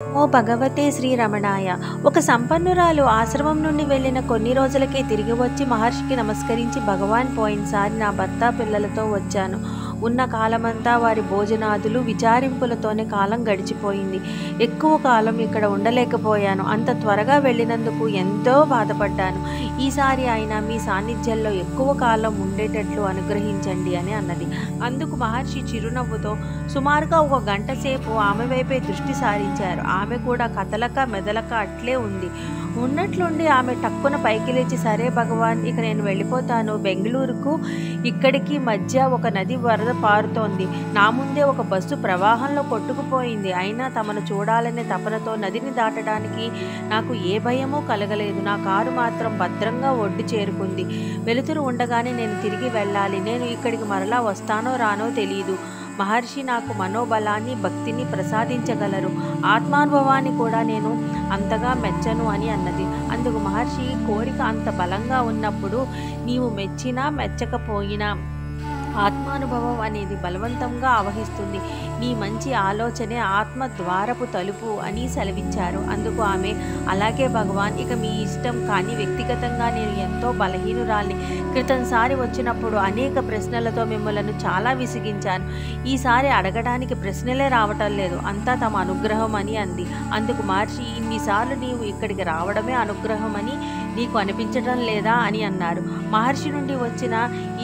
ఓ భగవతే శ్రీరమణాయ. ఒక సంపన్నురాలు ఆశ్రమం నుండి వెళ్ళిన కొన్ని రోజులకే తిరిగి వచ్చి మహర్షికి నమస్కరించి, భగవాన్, పోయినసారి నా భర్త పిల్లలతో వచ్చాను. ఉన్న కాలమంతా వారి భోజనాదులు విచారింపులతోనే కాలం గడిచిపోయింది. ఎక్కువ కాలం ఇక్కడ ఉండలేకపోయాను. అంత త్వరగా వెళ్ళినందుకు ఎంతో బాధపడ్డాను. ఈసారి అయినా మీ సాన్నిధ్యంలో ఎక్కువ కాలం ఉండేటట్లు అనుగ్రహించండి అని అన్నది. అందుకు మహర్షి చిరునవ్వుతో సుమారుగా ఒక గంట సేపు ఆమె వైపే దృష్టి సారించారు. ఆమె కూడా కదలక మెదలక అట్లే ఉంది. ఉన్నట్లుండి ఆమె టక్కున పైకి లేచి, సరే భగవాన్, ఇక నేను వెళ్ళిపోతాను. బెంగళూరుకు ఇక్కడికి మధ్య ఒక నది వరద పారుతోంది. నా ముందే ఒక బస్సు ప్రవాహంలో కొట్టుకుపోయింది. అయినా తమను చూడాలనే తపనతో నదిని దాటడానికి నాకు ఏ భయమూ కలగలేదు. నా కారు మాత్రం భద్రంగా ఒడ్డు చేరుకుంది. వెలుతురు ఉండగానే నేను తిరిగి వెళ్ళాలి. నేను ఇక్కడికి మరలా వస్తానో రానో తెలియదు. మహర్షి నాకు మనోబలాన్ని, భక్తిని ప్రసాదించగలరు. ఆత్మానుభవాన్ని కూడా నేను అంతగా మెచ్చను అని అన్నది. అందుకు మహర్షి, కోరిక అంత బలంగా ఉన్నప్పుడు నీవు మెచ్చినా మెచ్చకపోయినా ఆత్మానుభవం అనేది బలవంతంగా ఆవహిస్తుంది. నీ మంచి ఆలోచనే ఆత్మ ద్వారపు తలుపు అని సెలవిచ్చారు. అందుకు ఆమె, అలాగే భగవాన్, ఇక మీ ఇష్టం. కానీ వ్యక్తిగతంగా నేను ఎంతో బలహీనురాల్ని. క్రితంసారి వచ్చినప్పుడు అనేక ప్రశ్నలతో మిమ్మల్ని చాలా విసిగించాను. ఈసారి అడగడానికి ప్రశ్నలే రావటం లేదు. అంతా తమ అనుగ్రహం అని అంది. అందుకు మహర్షి, ఇన్నిసార్లు నీవు ఇక్కడికి రావడమే అనుగ్రహం అని నీకు అనిపించడం లేదా అని అన్నారు. మహర్షి నుండి వచ్చిన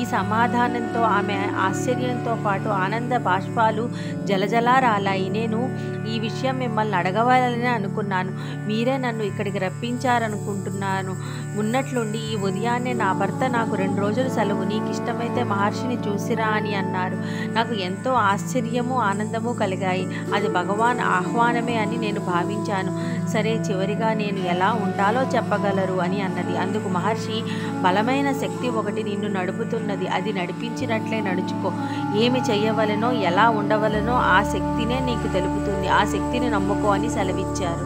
ఈ సమాధానంతో ఆమె ఆశ్చర్యంతో పాటు ఆనంద బాష్పాలు జలజలా రాలాయి. నేను ఈ విషయం మిమ్మల్ని అడగవాలని అనుకున్నాను. మీరే నన్ను ఇక్కడికి రప్పించారనుకుంటున్నాను. ఉన్నట్లుండి ఈ ఉదయాన్నే నా భర్త నాకు 2 రోజులు సెలవు, నీకు ఇష్టమైతే మహర్షిని చూసిరా అని అన్నారు. నాకు ఎంతో ఆశ్చర్యము ఆనందము కలిగాయి. అది భగవాన్ ఆహ్వానమే అని నేను భావించాను. సరే, చివరిగా నేను ఎలా ఉండాలో చెప్పగలరు అని అన్నది. అందుకు మహర్షి, బలమైన శక్తి ఒకటి నిన్ను నడుపుతున్నది. అది నడిపించినట్లే నడుచుకో. ఏమి చెయ్యవలనో ఎలా ఉండవలనో ఆ శక్తినే నీకు తెలుపుతుంది. ఆ శక్తిని నమ్ముకో అని సెలవిచ్చారు.